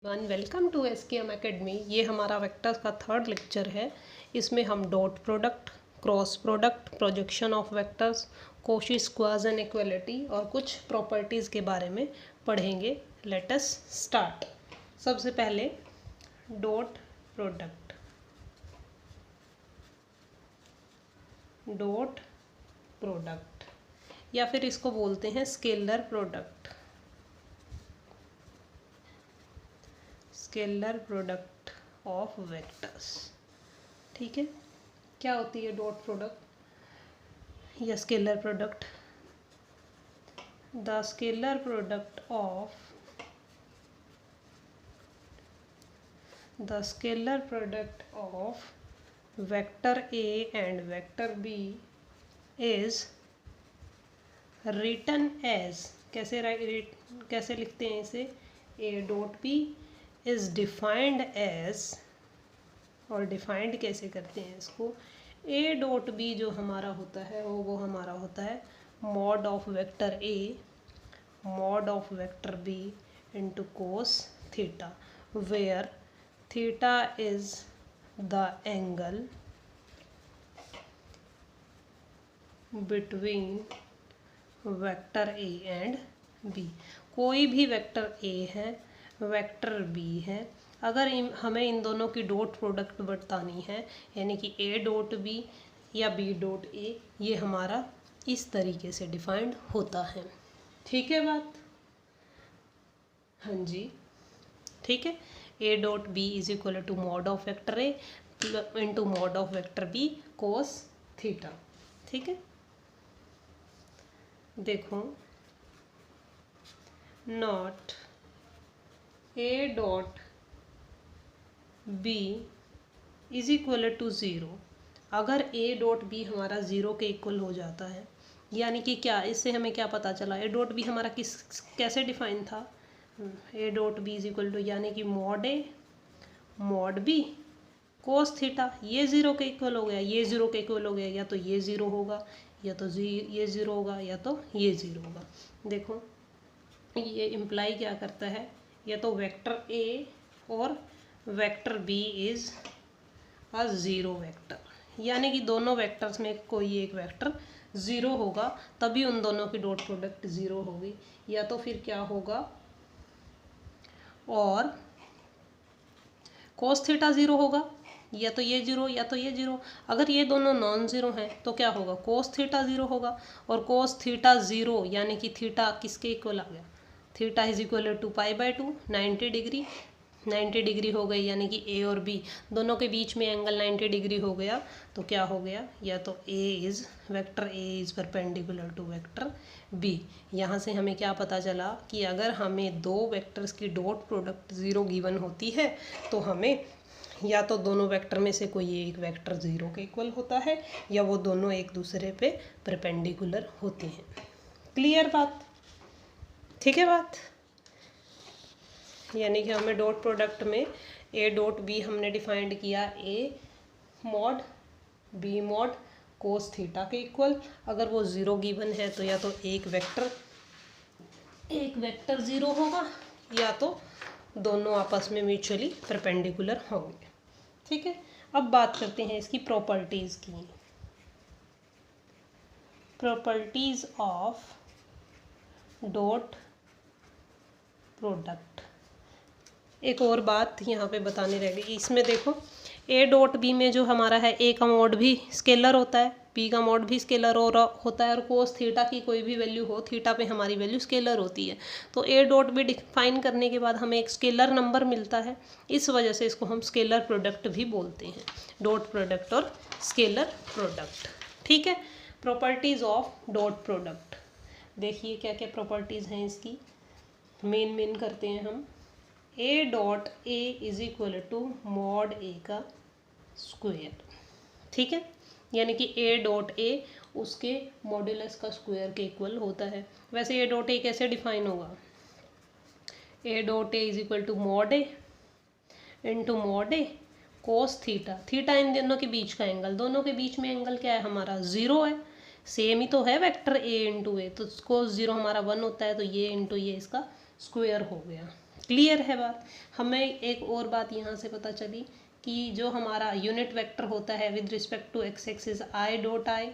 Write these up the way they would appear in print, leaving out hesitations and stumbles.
Welcome to SKM academy. ये हमारा vectors का थर्ड लेक्चर है। इसमें हम dot product, cross product, projection of vectors, Cauchy squares and equality और कुछ प्रॉपर्टीज़ के बारे में पढ़ेंगे। Let us start. सबसे पहले डॉट प्रोडक्ट। डॉट प्रोडक्ट या फिर इसको बोलते हैं scalar product. Scalar product of vectors. ठीक है, क्या होती है डॉट प्रोडक्ट या scalar product? The scalar product of vector A and vector B is written as, कैसे लिखते हैं इसे? A dot B is defined as, और डिफाइंड कैसे करते हैं इसको? A डॉट B जो हमारा होता है वो हमारा होता है mod of vector A mod of vector B into cos theta, where theta is the angle between vector A and B। कोई भी वेक्टर A है, वेक्टर B है, अगर हमें इन दोनों की डॉट प्रोडक्ट बतानी है, यानी कि A डॉट B या B डॉट A, ये हमारा इस तरीके से डिफाइंड होता है। ठीक है बात? हाँ जी, ठीक है। A dot B is equal to mod of vector A into mod of vector B cos theta. ठीक है, देखो, not A dot B is equal to zero. अगर A डॉट B हमारा ज़ीरो के इक्वल हो जाता है, यानी कि क्या, इससे हमें क्या पता चला? A डॉट B हमारा कैसे डिफाइन था? A dot B is equal to, यानी कि mod A mod B cos theta. ये ज़ीरो के इक्वल हो गया, ये ज़ीरो के इक्वल हो गया, या तो ये ज़ीरो होगा, या तो ये ज़ीरो होगा, या तो ये ज़ीरो होगा। देखो, ये इम्प्लाई क्या करता है? या तो वेक्टर A और vector B is a zero vector, यानी कि दोनों वेक्टर्स में कोई एक वेक्टर ज़ीरो होगा, तभी उन दोनों की डॉट प्रोडक्ट ज़ीरो होगी। या तो फिर क्या होगा, और कोस थीटा ज़ीरो होगा, या तो ये ज़ीरो या तो ये ज़ीरो। अगर ये दोनों नॉन ज़ीरो हैं तो क्या होगा? कोस थीटा ज़ीरो होगा, और कोस थीटा ज़ीरो यानी कि थीटा किसके इक्वल आ गया? Theta is equal to π/2, 90 degree. 90 degree हो गई, यानी कि A और B दोनों के बीच में एंगल 90 डिग्री हो गया। तो क्या हो गया? या तो vector A is perpendicular to vector B। यहाँ से हमें क्या पता चला कि अगर हमें दो वेक्टर्स की डॉट प्रोडक्ट ज़ीरो गिवन होती है तो हमें या तो दोनों वेक्टर में से कोई एक वेक्टर ज़ीरो के इक्वल होता है, या वो दोनों एक दूसरे पे परपेंडिकुलर होते हैं। क्लियर बात? ठीक है बात? यानी कि हमें डॉट प्रोडक्ट में A डॉट B हमने डिफाइंड किया A mod B mod cos theta के इक्वल। अगर वो ज़ीरो गिवन है तो या तो एक वेक्टर ज़ीरो होगा, या तो दोनों आपस में म्यूचुअली परपेंडिकुलर होंगे। ठीक है, अब बात करते हैं इसकी प्रॉपर्टीज़ की। Properties of dot product. एक और बात यहाँ पे बतानी रह गई, इसमें देखो, A डॉट B में जो हमारा है, A का मॉड भी स्केलर होता है, B का मॉड भी स्केलर होता है, और कोस थीटा की कोई भी वैल्यू हो, थीटा पे हमारी वैल्यू स्केलर होती है। तो A डॉट B डिफाइन करने के बाद हमें एक स्केलर नंबर मिलता है, इस वजह से इसको हम स्केलर प्रोडक्ट भी बोलते हैं। डॉट प्रोडक्ट और स्केलर प्रोडक्ट। ठीक है, प्रॉपर्टीज़ ऑफ डॉट प्रोडक्ट। देखिए क्या क्या प्रॉपर्टीज़ हैं इसकी। मेन करते हैं हम। A dot A is equal to mod A का स्क्वायर। ठीक है, यानी कि A डॉट A उसके मॉड्यूलस का स्क्वायर के इक्वल होता है। वैसे A डॉट A कैसे डिफाइन होगा? A dot A is equal to mod A into mod A cos theta. Theta इन दोनों के बीच का एंगल, दोनों के बीच में एंगल क्या है हमारा? ज़ीरो है। सेम ही तो है वेक्टर A इंटू A, तो कोस ज़ीरो हमारा 1 होता है, तो ये इंटू ये इसका स्क्वायर हो गया। क्लियर है बात। हमें एक और बात यहाँ से पता चली कि जो हमारा यूनिट वेक्टर होता है with respect to x axis i dot i,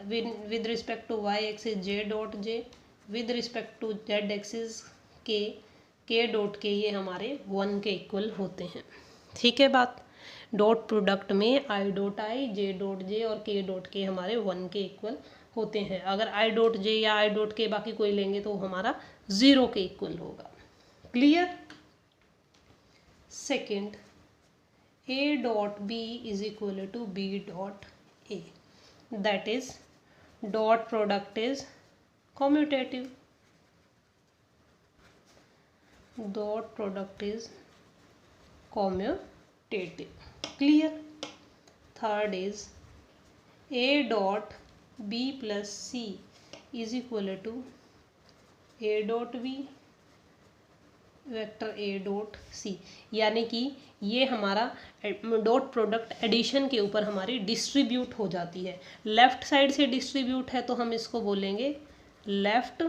with respect to y axis j dot j, with respect to z axis k dot k, ये हमारे 1 के इक्वल होते हैं। ठीक है बात। डॉट प्रोडक्ट में आई डॉट आई, जे डॉट जे और के डॉट के हमारे 1 के इक्वल होते हैं। अगर आई डॉट जे या आई डॉट के बाकी कोई लेंगे तो हमारा 0 के इक्वल होगा। Clear. Second, a dot b is equal to b dot a, that is dot product is commutative. Dot product is commutative. Clear. Third is A dot B plus C is equal to A dot B vector A dot C, यानी कि ये हमारा dot product addition के ऊपर हमारी distribute हो जाती है। लेफ्ट साइड से डिस्ट्रीब्यूट है तो हम इसको बोलेंगे लेफ्ट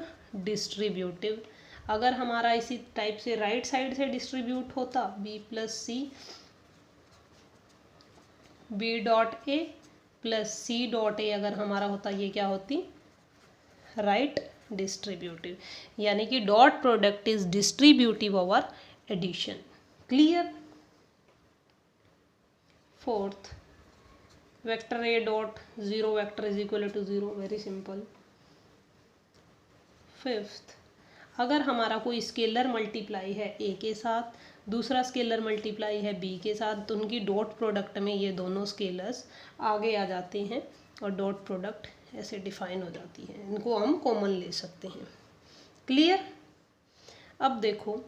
डिस्ट्रीब्यूटिव। अगर हमारा इसी टाइप से राइट साइड से डिस्ट्रीब्यूट होता B plus C, B dot A plus C dot A अगर हमारा होता, ये क्या होती, राइट डिस्ट्रीब्यूटिव, यानी कि dot product is distributive over addition. Clear. Fourth, vector A dot 0 vector is equal to 0, very simple. Fifth, अगर हमारा कोई स्केलर मल्टीप्लाई है A के साथ, दूसरा स्केलर मल्टीप्लाई है B के साथ, तो उनकी डॉट प्रोडक्ट में ये दोनों स्केलर्स आगे आ जाते हैं और डॉट प्रोडक्ट ऐसे डिफाइन हो जाती है। इनको हम कॉमन ले सकते हैं। क्लियर। अब देखो,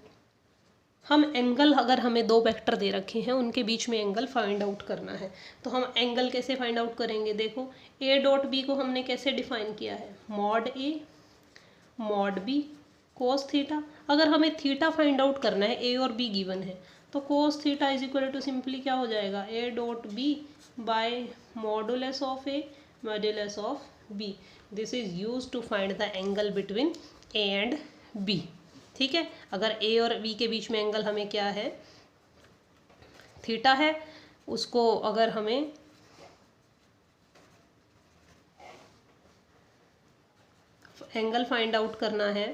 हम एंगल, अगर हमें दो वेक्टर दे रखे हैं उनके बीच में एंगल फाइंड आउट करना है, तो हम एंगल कैसे फाइंड आउट करेंगे। देखो, A डॉट बी को हमने कैसे डिफाइन किया है, mod A mod B cos theta. अगर हमें थीटा फाइंड आउट करना है, A और B गिवन है, तो cos theta is equal to simply क्या हो जाएगा, A dot B by modulus of A modulus of B। This is use to find the angle between A and B। ठीक है। अगर A और B के बीच में एंगल हमें क्या है, थीटा है, उसको अगर हमें एंगल फाइंड आउट करना है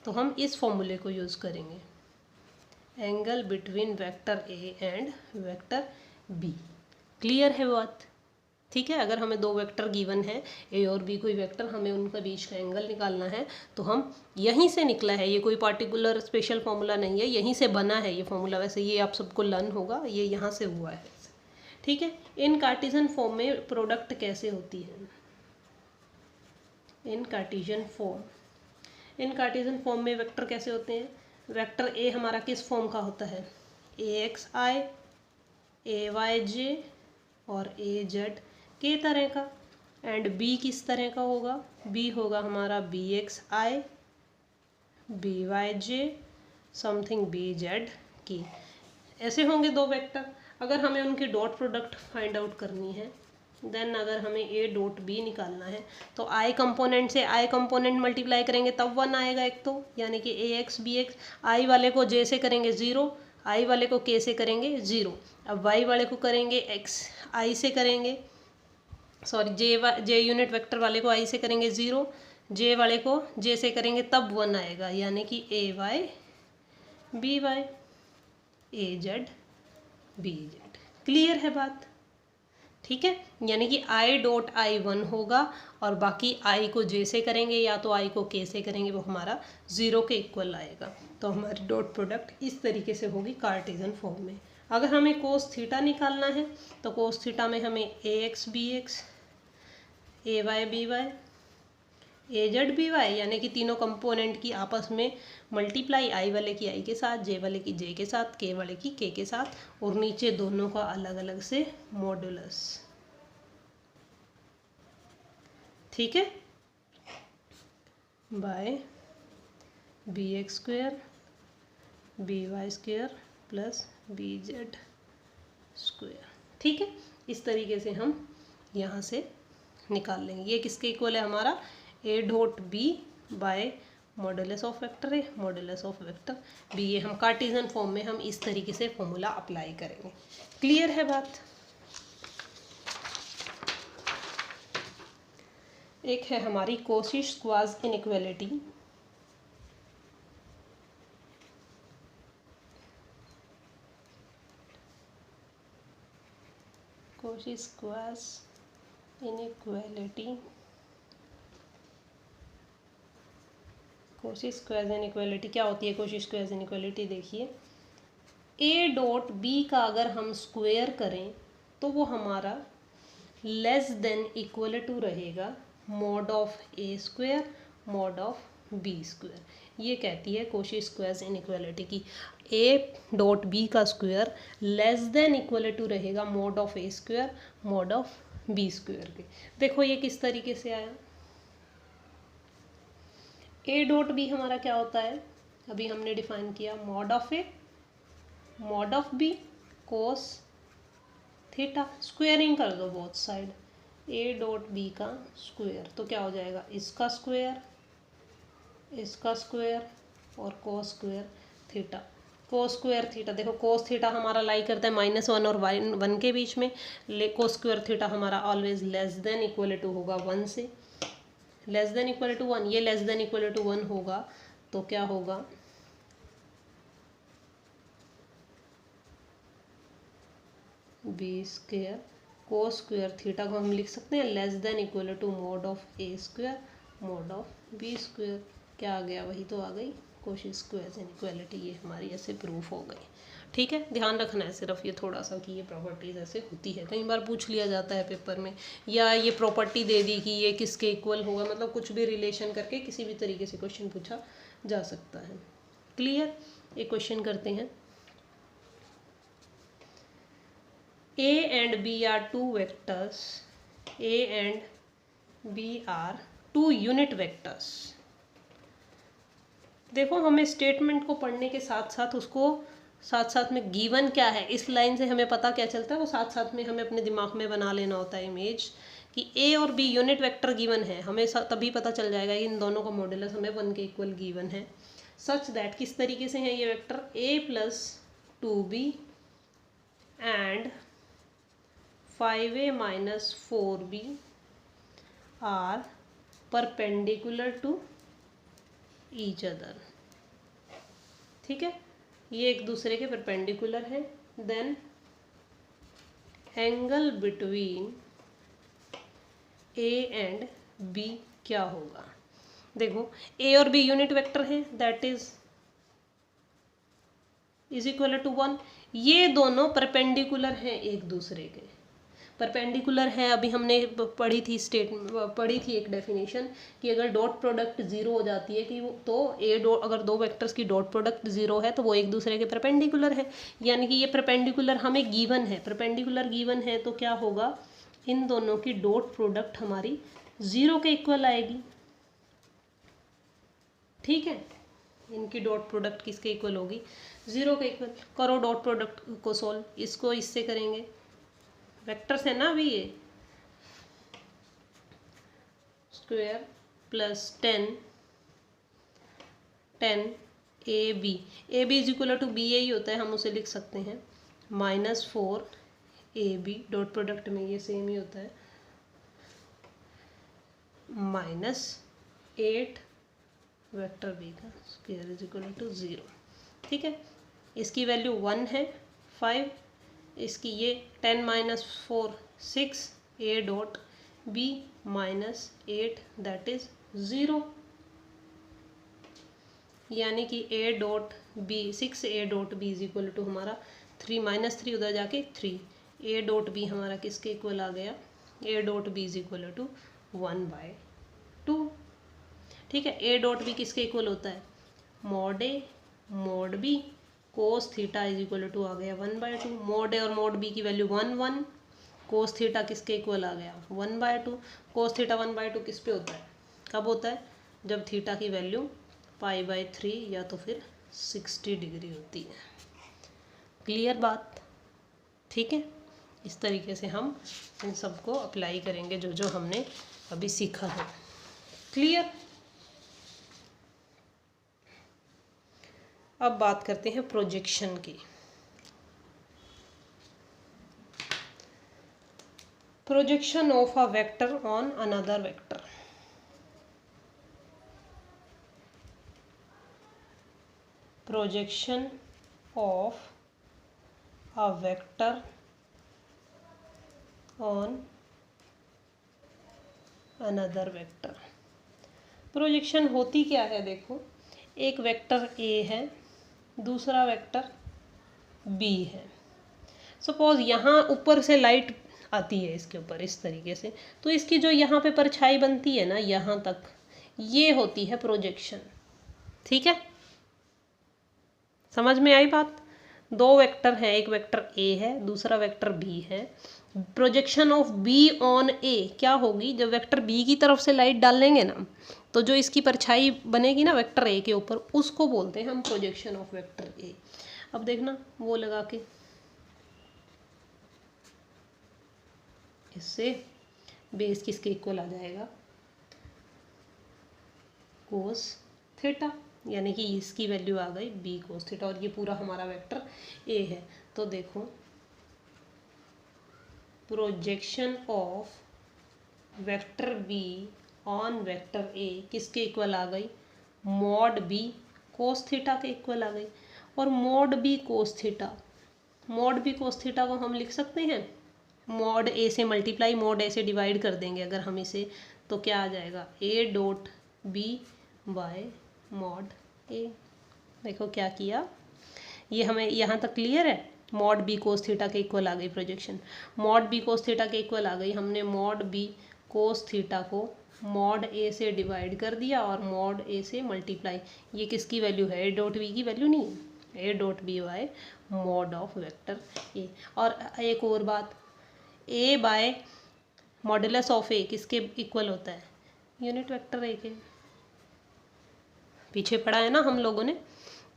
तो हम इस फॉर्मूले को यूज़ करेंगे, angle between vector A and vector B। Clear है बात। ठीक है। अगर हमें दो वेक्टर गिवन है A और B कोई वेक्टर, हमें उनका बीच का एंगल निकालना है, तो हम यहीं से निकला है, ये कोई पार्टिकुलर स्पेशल फॉर्मूला नहीं है, यहीं से बना है ये फॉर्मूला। वैसे ये आप सबको लर्न होगा, ये यहाँ से हुआ है। ठीक है। इन कार्टेशियन फॉर्म में प्रोडक्ट कैसे होती है, इन कार्टेशियन फॉर्म में वेक्टर कैसे होते हैं। वेक्टर A हमारा किस फॉर्म का होता है, AXI AYJ और AZ के तरह का, एंड B किस तरह का होगा, B होगा हमारा BXI BYJ समथिंग BZ की। ऐसे होंगे दो वेक्टर। अगर हमें उनकी डॉट प्रोडक्ट फाइंड आउट करनी है, देन अगर हमें A डॉट B निकालना है तो I कंपोनेंट से I कंपोनेंट मल्टीप्लाई करेंगे तब 1 आएगा एक, तो यानी कि AX BX। I वाले को J से करेंगे 0, I वाले को K से करेंगे 0। अब Y वाले को करेंगे X I से करेंगे, सॉरी J यूनिट वेक्टर वाले को I से करेंगे 0, J वाले को J से करेंगे तब 1 आएगा, यानी कि AY BY AZ BZ। Clear है बात। ठीक है। यानी कि I डॉट I 1 होगा और बाकी I को J से करेंगे या तो I को K से करेंगे, वो हमारा 0 के इक्वल आएगा। तो हमारी डॉट प्रोडक्ट इस तरीके से होगी कार्टेशियन फॉर्म में। अगर हमें कोस थीटा निकालना है तो कोस थीटा में हमें AX BX AY BY AZ BY, यानी कि तीनों कंपोनेंट की आपस में मल्टीप्लाई, I वाले की I के साथ, J वाले की J के साथ, K वाले की K के साथ, और नीचे दोनों का अलग अलग से मॉडुलस। ठीक है। By BX square BY square plus BZ square. ठीक है। इस तरीके से हम यहाँ से निकाल लेंगे। ये किसके इक्वल है हमारा, A dot B by modulus of vector a modulus of vector b, ये हम कार्टेशियन फॉर्म में हम इस तरीके से फॉर्मूला अप्लाई करेंगे। क्लियर है बात। एक है हमारी कोशी-स्क्वाज इनइक्वालिटी। कोशी-स्क्वाज इनइक्वालिटी, कोशी-स्क्वाज इनइक्वालिटी क्या होती है? कोशी-स्क्वाज इनइक्वालिटी देखिए, ए डॉट बी का अगर हम स्क्वायर करें तो वो हमारा लेस देन इक्वल टू रहेगा mod of A square mod of B square. ये कहती है कोशी-स्क्वाज इनइक्वालिटी की ए डॉट बी का square less than equal to रहेगा mod of A square mod of B square के। देखो ये किस तरीके से आया। ए डॉट बी हमारा क्या होता है? अभी हमने डिफाइन किया mod of a mod of b cos theta, squaring कर दो both side, a dot B का स्क्वायर तो क्या हो जाएगा? इसका स्क्वायर और cos square theta. Cos square theta देखो, कोस थीटा हमारा लाई करता है -1 और 1 के बीच में, कोस स्क्वायर थीटा हमारा always less than equal to होगा 1 से, लेस देन इक्वल टू 1, ये लेस देन इक्वल टू 1 होगा तो क्या होगा? B square cos square theta को हम लिख सकते हैं less than equal to mod of A square mod of B square. क्या आ गया? वही तो आ गई कोशी-स्क्वाज इनइक्वालिटी। ये हमारी ऐसे प्रूफ हो गई। ठीक है, ध्यान रखना है सिर्फ ये थोड़ा सा कि ये प्रॉपर्टीज ऐसे होती है, कई बार पूछ लिया जाता है पेपर में, या ये प्रॉपर्टी दे दी कि ये किसके इक्वल होगा, मतलब कुछ भी रिलेशन करके किसी भी तरीके से क्वेश्चन पूछा जा सकता है। क्लियर। एक क्वेश्चन करते हैं। A and B are two vectors. A and B are two unit vectors. देखो हमें स्टेटमेंट को पढ़ने के साथ साथ उसको साथ साथ में गिवन क्या है इस लाइन से हमें पता क्या चलता है, वो साथ साथ में हमें अपने दिमाग में बना लेना होता है इमेज कि A और B यूनिट वेक्टर गिवन है। हमें तभी पता चल जाएगा कि इन दोनों का मॉडुलस हमें 1 के इक्वल गिवन है। सच दैट किस तरीके से है ये vector? A + 2B and 5a - 4b are perpendicular to each other. ठीक है, ये एक दूसरे के परपेंडिकुलर है। Then angle between a and b क्या होगा? देखो ए और बी यूनिट वेक्टर है, दैट इज इक्वल टू 1। ये दोनों परपेंडिकुलर हैं एक दूसरे के, परपेंडिकुलर है। अभी हमने पढ़ी थी एक डेफिनेशन कि अगर डॉट प्रोडक्ट 0 हो जाती है कि तो अगर दो वेक्टर्स की डॉट प्रोडक्ट 0 है तो वो एक दूसरे के परपेंडिकुलर है, यानी कि ये परपेंडिकुलर हमें गिवन है। परपेंडिकुलर गिवन है तो क्या होगा? इन दोनों की डॉट प्रोडक्ट हमारी 0 के इक्वल आएगी। ठीक है, इनकी डॉट प्रोडक्ट किसके इक्वल होगी? 0 के इक्वल। करो डॉट प्रोडक्ट को सॉल्व, इसको इससे करेंगे, वेक्टर्स है ना अभी ये, square plus 10 a b is equal to b यही होता है, हम उसे लिख सकते हैं -4 AB, डॉट प्रोडक्ट में ये सेम ही होता है, -8 वेक्टर बी का स्क्वायर इज इक्वल टू 0। ठीक है, इसकी वैल्यू 1 है, 5, इसकी ये 10 - 4 6 A dot B -8 that is 0, यानी कि A dot B 6 A dot B is equal to हमारा 3 -3 उधर जाके 3 A डॉट B हमारा किसके इक्वल आ गया? A dot B is equal to 1/2। ठीक है, A डॉट B किसके इक्वल होता है? Mod A mod B cos theta is equal to आ गया 1/2। मॉड ए और मॉड बी की वैल्यू 1 कोस थीटा किसके इक्वल आ गया? 1/2। कोस थीटा 1/2 किस पे होता है? कब होता है? जब थीटा की वैल्यू π/3 या तो फिर 60 डिग्री होती है। क्लियर बात? ठीक है, इस तरीके से हम इन सबको अप्लाई करेंगे जो जो हमने अभी सीखा है। क्लियर? अब बात करते हैं प्रोजेक्शन की। Projection of a vector on another vector. Projection of a vector on another vector. Projection होती क्या है, देखो एक वेक्टर ए है, दूसरा वेक्टर बी है। सपोज यहाँ ऊपर से लाइट आती है इसके ऊपर इस तरीके से, तो इसकी जो यहाँ पे परछाई बनती है ना यहाँ तक, ये होती है प्रोजेक्शन। ठीक है, समझ में आई बात। दो वेक्टर हैं, एक वेक्टर ए है, दूसरा वेक्टर बी है। प्रोजेक्शन ऑफ बी ऑन ए क्या होगी, जब वेक्टर बी की तरफ से लाइट डालेंगे ना, तो जो इसकी परछाई बनेगी ना वेक्टर ए के ऊपर, उसको बोलते हैं हम प्रोजेक्शन ऑफ वेक्टर ए। अब देखना वो लगा के, इससे बेस किसके इक्वल आ जाएगा, कोस थीटा, यानी कि इसकी वैल्यू आ गई बी कोस थीटा, और ये पूरा हमारा वेक्टर ए है। तो देखो projection of vector b on vector a किसके इक्वल आ गई, मॉड बी कोस थीटा के इक्वल आ गई। और mod B cos theta, mod B cos theta को हम लिख सकते हैं मॉड ए से मल्टीप्लाई, मॉड ए से डिवाइड कर देंगे अगर हम इसे, तो क्या आ जाएगा A dot B by mod A. देखो क्या किया, ये हमें यहाँ तक क्लियर है। मॉड बी कोस थीटा के इक्वल आ गई projection, mod B cos theta के इक्वल आ गई, हमने मॉड बी कोस थीटा को मॉड ए से डिवाइड कर दिया और मॉड ए से मल्टीप्लाई। ये किसकी वैल्यू है, ए डॉट बी की वैल्यू नहीं है, a dot B by mod of vector a. और एक और बात, a by modulus of a किसके इक्वल होता है, यूनिट वेक्टर ए के। पीछे पढ़ा है ना हम लोगों ने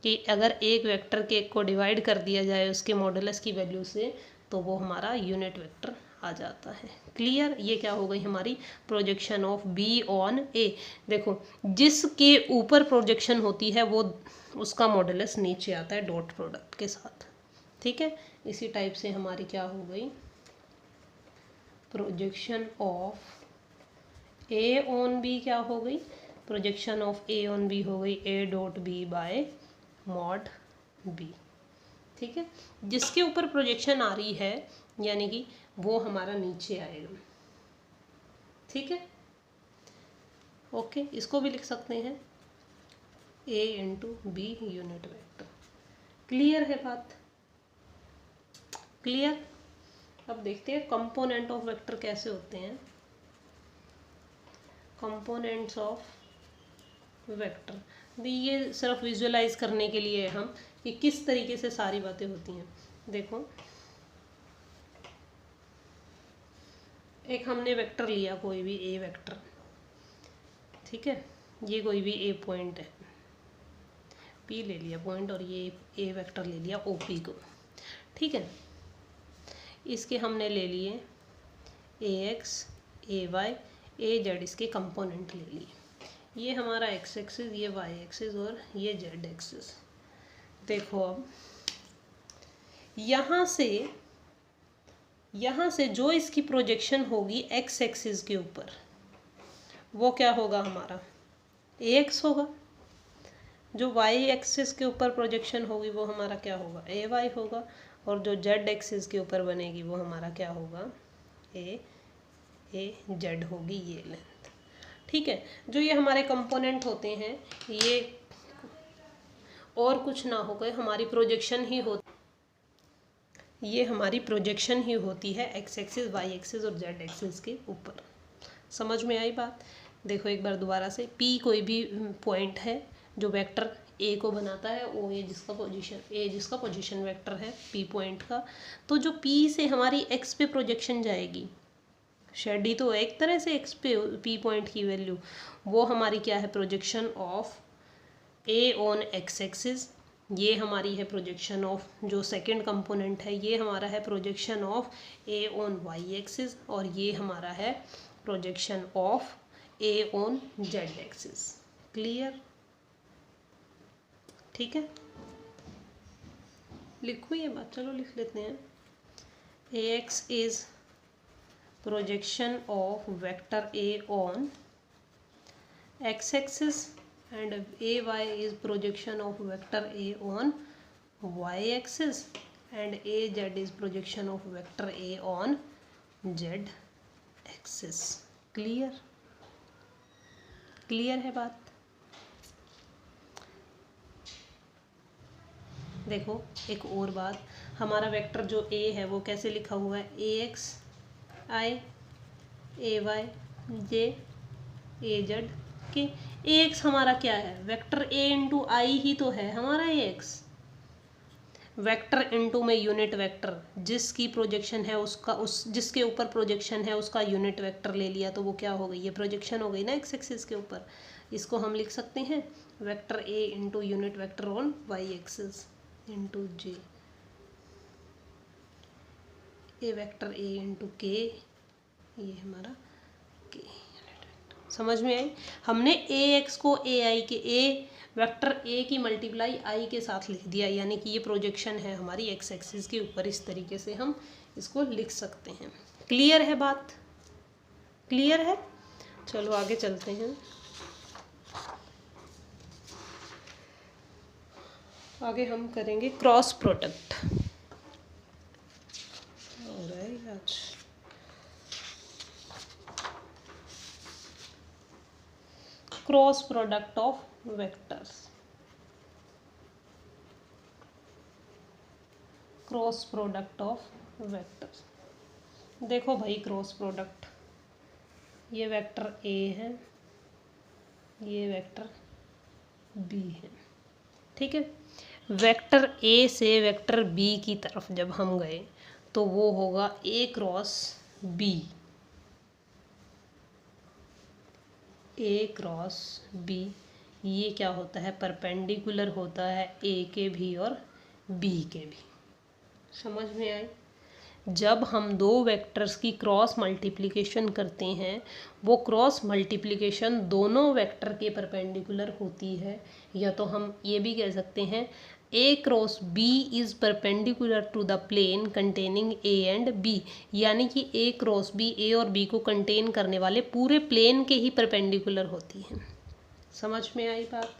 कि अगर एक वेक्टर के को डिवाइड कर दिया जाए उसके मॉडुलस की वैल्यू से, तो वो हमारा यूनिट वेक्टर आ जाता है। क्लियर, ये क्या हो गई हमारी प्रोजेक्शन ऑफ बी ऑन ए। देखो जिसके ऊपर प्रोजेक्शन होती है वो उसका मॉडुलस नीचे आता है डॉट प्रोडक्ट के साथ। ठीक है, इसी टाइप से हमारी क्या हो गई, projection of a on b क्या हो गई, projection of a on b हो गई a dot B by mod b. ठीक है, जिसके ऊपर प्रोजेक्शन आ रही है यानी कि वो हमारा नीचे आएगा। ठीक है, ओके, इसको भी लिख सकते हैं A into B unit vector. Clear है बात, क्लियर। अब देखते हैं कंपोनेंट ऑफ वेक्टर कैसे होते हैं। कंपोनेंट्स ऑफ वेक्टर, ये सिर्फ विजुअलाइज करने के लिए है हम कि किस तरीके से सारी बातें होती हैं। देखो एक हमने वेक्टर लिया कोई भी ए वेक्टर, ठीक है, ये कोई भी ए पॉइंट है, पी ले लिया पॉइंट, और ये ए वेक्टर ले लिया ओ पी को। ठीक है, इसके हमने ले लिए ए एक्स ए वाई ए जेड, इसके कंपोनेंट ले लिए। ये हमारा एक्स एक्सिस, ये वाई एक्सिस और ये जेड एक्सिस। देखो अब यहाँ से जो इसकी प्रोजेक्शन होगी एक्स एक्सिस के ऊपर, वो क्या होगा हमारा ए एक्स होगा। जो वाई एक्सिस के ऊपर प्रोजेक्शन होगी वो हमारा क्या होगा ए वाई होगा, और जो जेड एक्सिस के ऊपर बनेगी वो हमारा क्या होगा ए जेड होगी, ये लेंथ। ठीक है, जो ये हमारे कंपोनेंट होते हैं ये और कुछ ना हो गए हमारी प्रोजेक्शन ही होती, ये हमारी प्रोजेक्शन ही होती है एक्स एक्सिस वाई एक्सिस और जेड एक्सिस के ऊपर। समझ में आई बात। देखो एक बार दोबारा से, पी कोई भी पॉइंट है जो वेक्टर ए को बनाता है, ओ ए जिसका पोजीशन वेक्टर है पी पॉइंट का, तो जो पी से हमारी एक्स पे प्रोजेक्शन जाएगी, शेडी तो एक तरह से एक्स पे पी पॉइंट की वैल्यू, वो हमारी क्या है projection of a on x axis. ये हमारी है प्रोजेक्शन ऑफ जो सेकंड कंपोनेंट है, ये हमारा है projection of a on y axis, और ये हमारा है projection of a on z axis. Clear, ठीक है। लिखो ये बात, चलो लिख लेते हैं। ax is projection of vector a on x-axis and ay is projection of vector a on y-axis and az is projection of vector a on z-axis। Clear, clear है बात। देखो एक और बात, हमारा वेक्टर जो a है वो कैसे लिखा हुआ है, ax i ay j az के। ax हमारा क्या है, वेक्टर a इंटू आई ही तो है हमारा ax। वेक्टर इनटू में यूनिट वेक्टर, जिसकी प्रोजेक्शन है उसका, उस जिसके ऊपर प्रोजेक्शन है उसका यूनिट वेक्टर ले लिया तो वो क्या हो गई, ये प्रोजेक्शन हो गई ना एक्स एक्सिस के ऊपर। इसको हम लिख सकते हैं vector a into unit vector on y axis into j, a vector a into k, ये हमारा के यूनिट वेक्टर। समझ में आई। हमने ए एक्स को ए आई के, ए वेक्टर ए की मल्टीप्लाई आई के साथ लिख दिया, यानी कि ये प्रोजेक्शन है हमारी एक्स एक्सिस के ऊपर। इस तरीके से हम इसको लिख सकते हैं। क्लियर है बात, क्लियर है। चलो आगे चलते हैं। आगे हम करेंगे क्रॉस प्रोडक्ट। आज cross product of vectors, cross product of vectors. देखो भाई क्रॉस प्रोडक्ट, ये वेक्टर ए है, ये वेक्टर बी है, ठीक है। वेक्टर ए से वेक्टर बी की तरफ जब हम गए तो वो होगा ए क्रॉस बी, ए क्रॉस बी। ये क्या होता है, परपेंडिकुलर होता है ए के भी और बी के भी। समझ में आई। जब हम दो वेक्टर्स की क्रॉस मल्टीप्लिकेशन करते हैं, वो क्रॉस मल्टीप्लिकेशन दोनों वेक्टर के परपेंडिकुलर होती है, या तो हम ये भी कह सकते हैं A cross B is perpendicular to the plane containing A and B, यानी कि ए क्रॉस बी ए और बी को कंटेन करने वाले पूरे प्लेन के ही परपेंडिकुलर होती है। समझ में आई बात।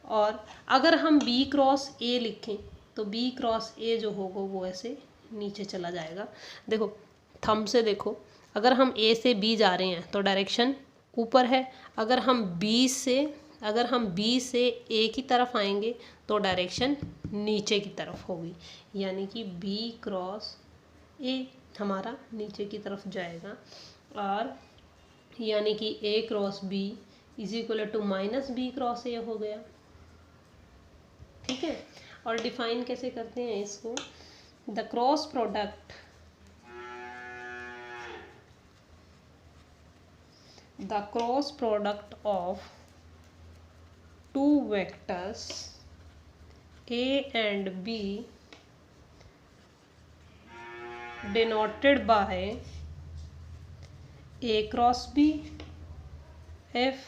और अगर हम बी क्रॉस ए लिखें तो बी क्रॉस ए जो होगा वो ऐसे नीचे चला जाएगा। देखो थंब से देखो, अगर हम ए से बी जा रहे हैं तो डायरेक्शन ऊपर है, अगर हम बी से ए की तरफ आएंगे तो डायरेक्शन नीचे की तरफ होगी, यानी कि बी क्रॉस ए हमारा नीचे की तरफ जाएगा, और यानी कि A cross B is equal to minus B cross A हो गया, ठीक है। और डिफाइन कैसे करते हैं इसको, the cross product of two vectors A and B denoted by A cross B if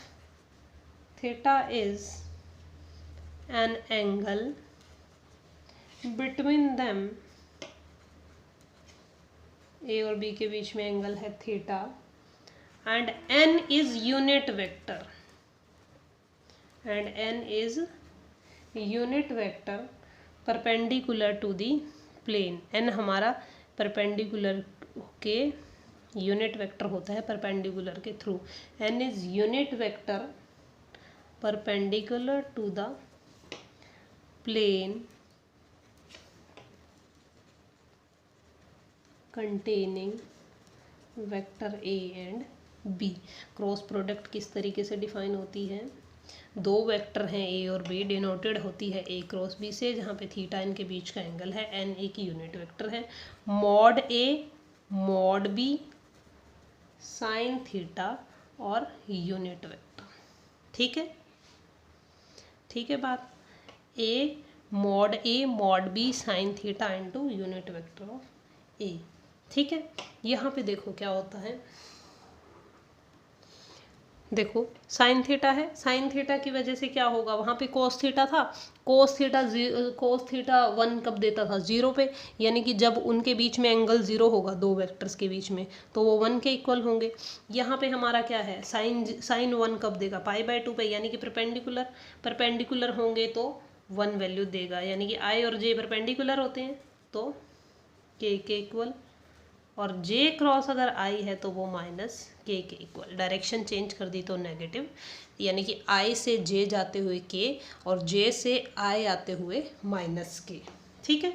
theta is an angle between them, A और B के बीच में एंगल है theta, and n is unit vector, and n is unit vector perpendicular to the plane. n हमारा perpendicular के unit vector होता है perpendicular के through. n is unit vector perpendicular to the plane containing vector a and b। Cross product किस तरीके से define होती है, दो वेक्टर हैं ए और बी, डिनोटेड होती है ए क्रॉस बी से, जहाँ पे थीटा इनके बीच का एंगल है, एन ए की यूनिट वेक्टर है, mod A mod B sine theta और यूनिट वेक्टर, ठीक है, ठीक है बात। A mod B sine theta into unit vector of A, ठीक है। यहाँ पे देखो क्या होता है, देखो साइन थीटा है, साइन थीटा की वजह से क्या होगा, वहाँ पे कोस थीटा था, कोस थीटा 1 कब देता था, 0 पे, यानी कि जब उनके बीच में एंगल 0 होगा दो वेक्टर्स के बीच में तो वो 1 के इक्वल होंगे। यहाँ पे हमारा क्या है, साइन 1 कब देगा, π/2 पे, यानी कि परपेंडिकुलर होंगे तो 1 वैल्यू देगा, यानी कि i और j परपेंडिकुलर होते हैं तो k के इक्वल, और j क्रॉस अगर i है तो वो माइनस k के इक्वल। डायरेक्शन चेंज कर दी तो नेगेटिव, यानी कि i से j जाते हुए k और j से i आते हुए माइनस k। ठीक है,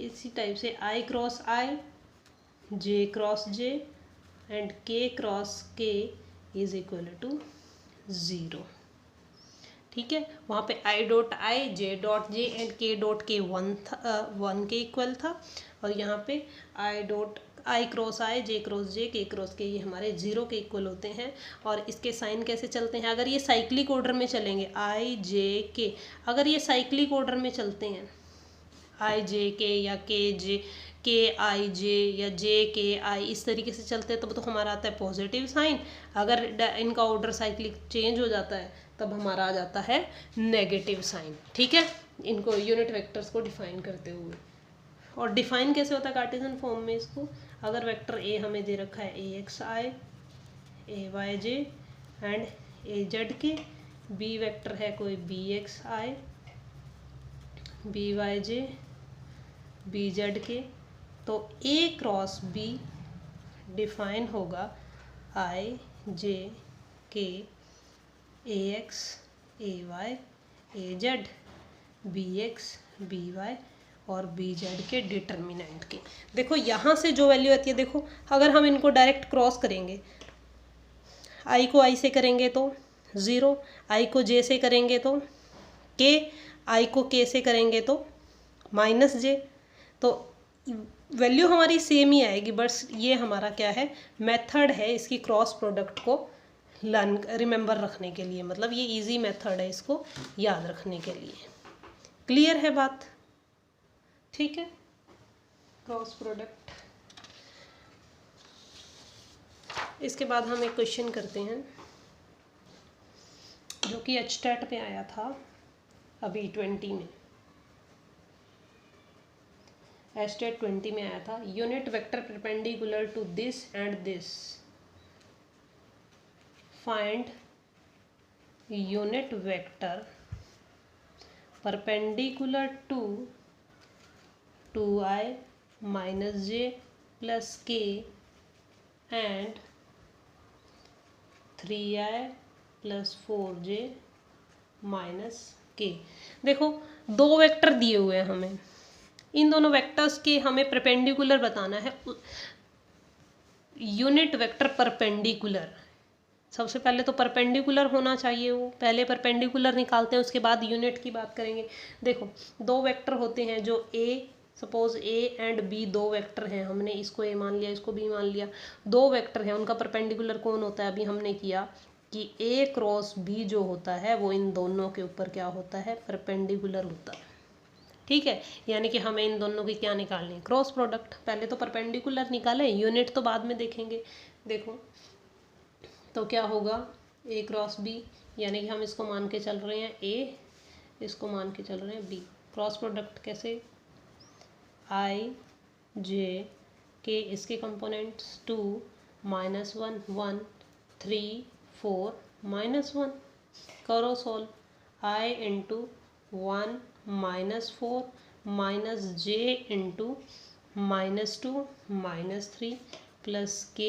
इसी टाइप से i cross i, j cross j and k cross k is equal to 0। ठीक है, वहाँ पे i dot i, j dot j and k dot k 1 के इक्वल था, और यहाँ पे i cross i, j cross j, k cross k ये हमारे 0 के इक्वल होते हैं। और इसके साइन कैसे चलते हैं, अगर ये साइक्लिक ऑर्डर में चलेंगे i j k, अगर ये साइक्लिक ऑर्डर में चलते हैं i j k या k i j या j k i इस तरीके से चलते हैं तब तो हमारा आता है पॉजिटिव साइन। अगर इनका ऑर्डर साइक्लिक चेंज हो जाता है तब हमारा आ जाता है नेगेटिव साइन। ठीक है, इनको यूनिट वेक्टर्स को डिफाइन करते हुए। और डिफाइन कैसे होता है कार्टेशियन फॉर्म में इसको, अगर वेक्टर ए हमें दे रखा है axi, ayj and azk, b vector है कोई bxi, byj, bzk, तो a क्रॉस b डिफाइन होगा i j k ax ay az bx by और bz के डिटर्मिनेंट के। देखो यहाँ से जो वैल्यू आती है, देखो अगर हम इनको डायरेक्ट क्रॉस करेंगे, i को i से करेंगे तो 0, i को j से करेंगे तो k, i को k से करेंगे तो माइनस j, तो वैल्यू हमारी सेम ही आएगी। बस ये हमारा क्या है, मेथड है इसकी क्रॉस प्रोडक्ट को रिमेंबर रखने के लिए, मतलब ये इजी मेथड है इसको याद रखने के लिए। क्लियर है बात? ठीक है, क्रॉस प्रोडक्ट। इसके बाद हम एक क्वेश्चन करते हैं जो कि HTET पे आया था अभी 20 में, HTET 20 में आया था। Unit vector perpendicular to this and this, find unit vector perpendicular to 2i minus j plus k and 3i plus 4j minus k। देखो दो वेक्टर दिए हुए हैं हमें, इन दोनों वेक्टर्स के हमें परपेंडिकुलर बताना है। यूनिट वेक्टर परपेंडिकुलर, सबसे पहले तो परपेंडिकुलर होना चाहिए, वो पहले परपेंडिकुलर निकालते हैं उसके बाद यूनिट की बात करेंगे। देखो दो वेक्टर होते हैं जो सपोज a एंड b दो वेक्टर हैं, हमने इसको a मान लिया, इसको b मान लिया, दो वेक्टर हैं, उनका परपेंडिकुलर कौन होता है, अभी हमने किया कि a क्रॉस b जो होता है वो इन दोनों के ऊपर क्या होता है, परपेंडिकुलर होता है। ठीक है, यानी कि हमें इन दोनों की क्या निकालनी है, क्रॉस प्रोडक्ट। पहले तो परपेंडिकुलर निकालें, यूनिट तो बाद में देखेंगे। देखो तो क्या होगा, a क्रॉस b, यानी कि हम इसको मान के चल रहे हैं a, इसको मान के चल रहे हैं b। क्रॉस प्रोडक्ट कैसे, i j k, इसके कंपोनेंट्स 2 -1 1 3 4 -1, करो solve, i into 1 -4 minus j into -2 -3 plus k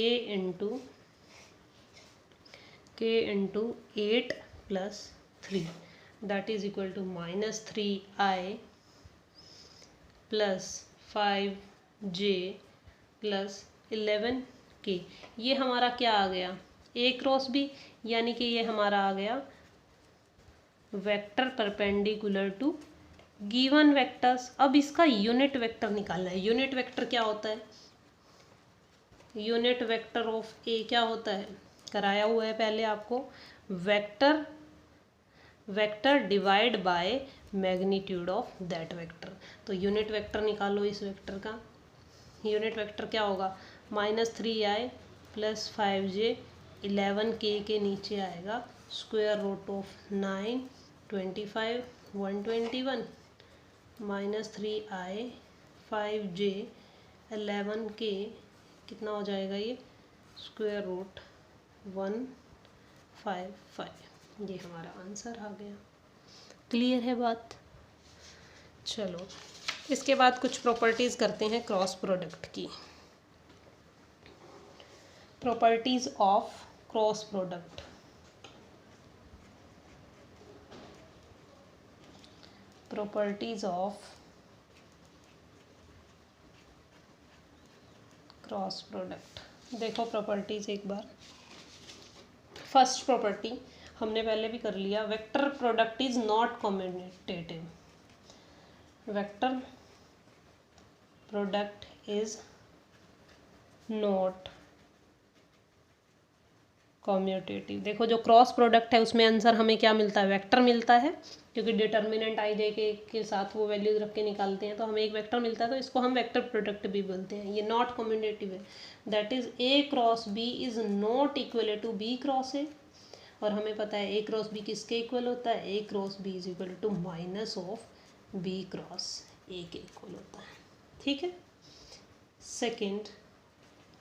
into 8 plus 3 that is equal to -3i plus 5j plus 11k। ये हमारा क्या आ गया, a क्रॉस b, यानी कि ये हमारा आ गया vector perpendicular to given vectors. अब इसका यूनिट वेक्टर निकालना है। यूनिट वेक्टर क्या होता है, यूनिट वेक्टर ऑफ a क्या होता है, कराया हुआ है पहले आपको, vector divide by magnitude of that vector. तो यूनिट वेक्टर निकालो इस वेक्टर का, यूनिट वेक्टर क्या होगा, -3i प्लस 5j 11k के नीचे आएगा square root of 9 25 121 minus 3i 5j 11k कितना हो जाएगा ये स्क्वायर रूट 155। ये हमारा आंसर आ गया। क्लियर है बात। चलो इसके बाद कुछ प्रॉपर्टीज़ करते हैं क्रॉस प्रोडक्ट की। Properties of cross product. Properties of cross product. देखो प्रॉपर्टीज़ एक बार। फर्स्ट प्रॉपर्टी हमने पहले भी कर लिया, vector product is not commutative. Vector product is not commutative. देखो जो क्रॉस प्रोडक्ट है उसमें आंसर हमें क्या मिलता है, वेक्टर मिलता है, क्योंकि डिटर्मिनेंट आई जे के साथ वो वैल्यूज रख के निकालते हैं तो हमें एक वेक्टर मिलता है, तो इसको हम वेक्टर प्रोडक्ट भी बोलते हैं। ये नॉट कम्यूटेटिव है, that is A cross B is not equal to B cross A. और हमें पता है ए क्रॉस बी किसके इक्वल होता है, A cross B is equal to minus of B cross A के इक्वल होता है। ठीक है। सेकेंड,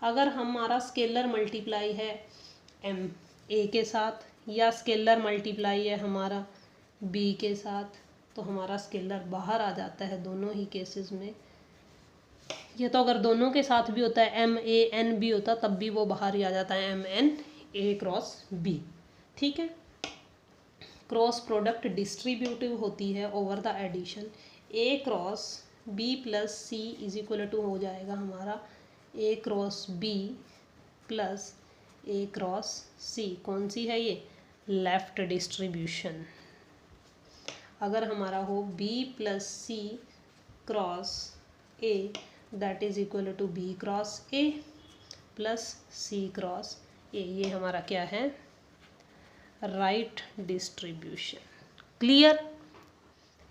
अगर हमारा स्केलर मल्टीप्लाई है एम ए के साथ या स्केलर मल्टीप्लाई है हमारा बी के साथ, तो हमारा स्केलर बाहर आ जाता है दोनों ही केसेस में। ये तो अगर दोनों के साथ भी होता है, एम ए एन बी होता तब भी वो बाहर ही आ जाता है, m n a cross b. ठीक है। क्रॉस प्रोडक्ट डिस्ट्रीब्यूटिव होती है over the addition. A cross b plus c is equal to हो जाएगा हमारा a cross b plus a cross c. कौन सी है ये, लेफ्ट डिस्ट्रीब्यूशन। अगर हमारा हो b plus c cross a that is equal to B cross a plus c cross a, ये हमारा क्या है, राइट डिस्ट्रीब्यूशन। क्लियर।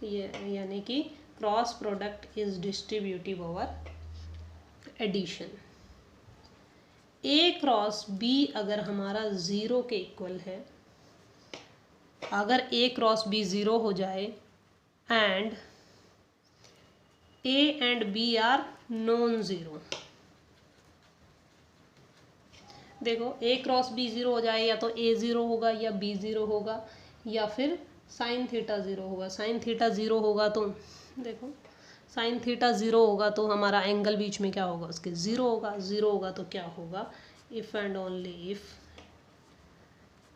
ये यानी कि cross product is distributive over addition. A cross b अगर हमारा ज़ीरो के इक्वल है, अगर ए क्रॉस बी ज़ीरो हो जाए and a and b are non zero. देखो ए क्रॉस बी ज़ीरो हो जाए, या तो ए ज़ीरो होगा या बी ज़ीरो होगा या फिर साइन थीटा ज़ीरो होगा। साइन थीटा ज़ीरो होगा तो देखो साइन थीटा ज़ीरो होगा तो हमारा एंगल बीच में क्या होगा, उसके ज़ीरो होगा। ज़ीरो होगा तो क्या होगा, if and only if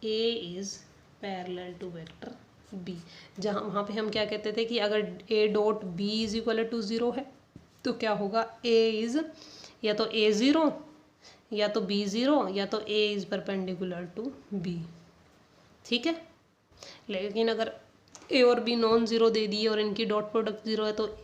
a is parallel to vector b. जहाँ वहाँ पे हम क्या कहते थे कि अगर a dot b is equal to zero है तो क्या होगा, ए इज़ या तो ए ज़ीरो या तो बी ज़ीरो या तो a is perpendicular to b. ठीक है। लेकिन अगर ए और बी नॉन ज़ीरो दे दिए और इनकी डॉट प्रोडक्ट ज़ीरो है तो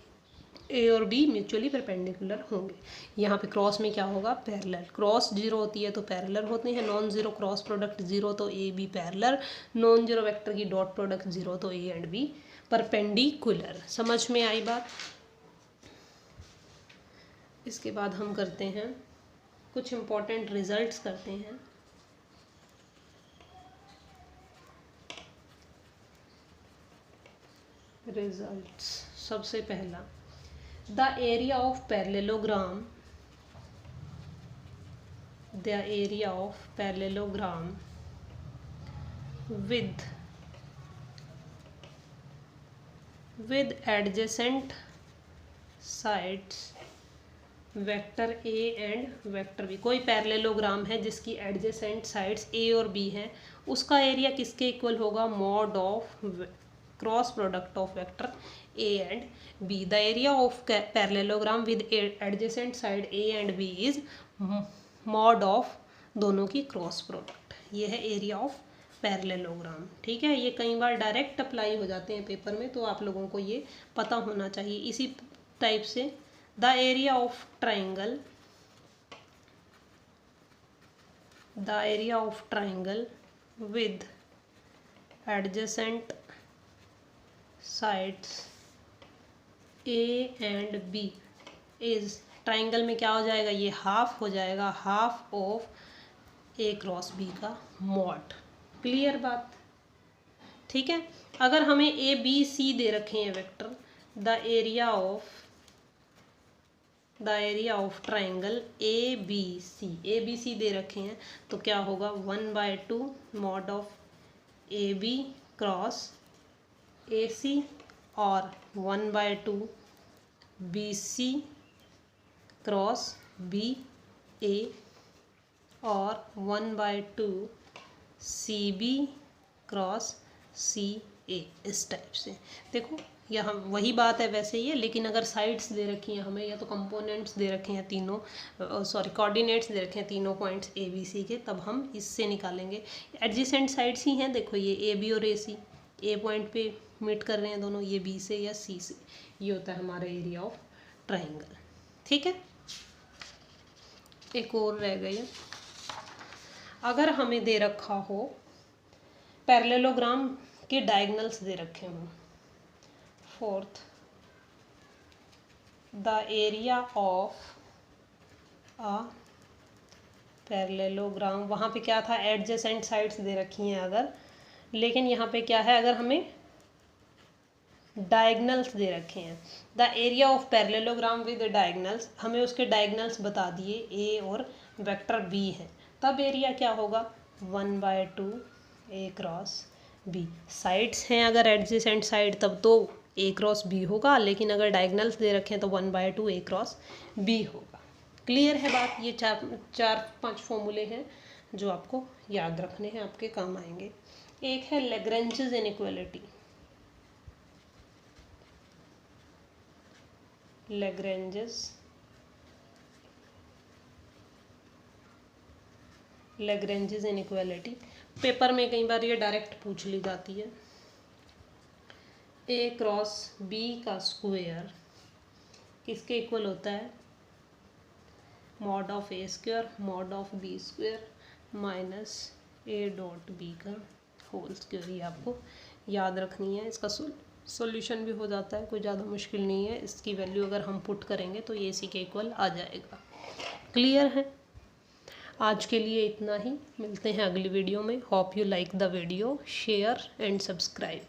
ए और बी म्यूचुअली परपेंडिकुलर होंगे। यहाँ पे क्रॉस में क्या होगा, पैरेलल। क्रॉस जीरो होती है तो पैरेलल होते हैं, non zero cross product zero तो A B parallel, non zero vector की डॉट प्रोडक्ट जीरो तो ए एंड बी परपेंडिकुलर। समझ में आई बात। इसके बाद हम करते हैं कुछ इम्पोर्टेंट रिजल्ट्स करते हैं। रिजल्ट्स, सबसे पहला, the area of parallelogram with adjacent sides vector A and vector b. कोई पैरेललोग्राम है जिसकी एडजेसेंट साइड्स ए और बी हैं, उसका एरिया किसके इक्वल होगा, mod of cross product of vector A and B. The area of parallelogram with adjacent side A and B is mod of दोनों की क्रॉस प्रोडक्ट। ये है एरिया ऑफ पैरेललोग्राम। ठीक है। ये कई बार डायरेक्ट अप्लाई हो जाते हैं पेपर में, तो आप लोगों को ये पता होना चाहिए। इसी टाइप से the area of triangle with adjacent sides A and B is, triangle में क्या हो जाएगा, ये हाफ हो जाएगा, half of A cross B का मॉड। क्लियर बात। ठीक है। अगर हमें ए बी सी दे रखे हैं vector, the area of triangle A B C दे रखे हैं, तो क्या होगा 1/2 mod of A B cross A C और 1/2 B C cross B A और 1/2 सी बी क्रॉस सी ए। इस टाइप से देखो, यहाँ वही बात है वैसे ही है, लेकिन अगर साइड्स दे रखी हैं हमें, या तो कंपोनेंट्स दे रखे हैं तीनों, कोऑर्डिनेट्स दे रखे हैं तीनों पॉइंट्स ए बी सी के, तब हम इससे निकालेंगे। एडजेसेंट साइड्स ही हैं, देखो ये ए बी और ए सी, ए पॉइंट पे मीट कर रहे हैं दोनों, ये बी से या सी से, ये होता है हमारा एरिया ऑफ ट्राइंगल। ठीक है, एक और रह गई है। अगर हमें दे रखा हो पैरेललोग्राम के डायगोनल्स दे रखे हों, fourth the area of a parallelogram, वहाँ पे क्या था, एडजेसेंट साइड्स दे रखी हैं अगर, लेकिन यहाँ पे क्या है, अगर हमें डायगोनल्स दे रखे हैं, the area of parallelogram with diagonals, हमें उसके डायगोनल्स बता दिए ए और वेक्टर बी है, तब एरिया क्या होगा 1/2 ए क्रॉस बी। साइड्स हैं अगर एडजेसेंट साइड, तब तो ए क्रॉस बी होगा, लेकिन अगर डायगोनल्स दे रखे हैं तो 1/2 ए क्रॉस बी होगा। क्लियर है बात? ये चार पांच फॉर्मूले हैं जो आपको याद रखने हैं, आपके काम आएंगे। एक है Lagrange's inequality, Lagrange's inequality, paper में कई बार ये डायरेक्ट पूछ ली जाती है। ए क्रॉस बी का स्क्वायर किसके इक्वल होता है, mod of A square mod of B square minus A dot B का होल स्क्वायर। ये आपको याद रखनी है, इसका सॉल्यूशन भी हो जाता है, कोई ज़्यादा मुश्किल नहीं है। इसकी वैल्यू अगर हम पुट करेंगे तो ये इसी के इक्वल आ जाएगा। क्लियर है? आज के लिए इतना ही, मिलते हैं अगली वीडियो में। Hope you like the video, share and subscribe.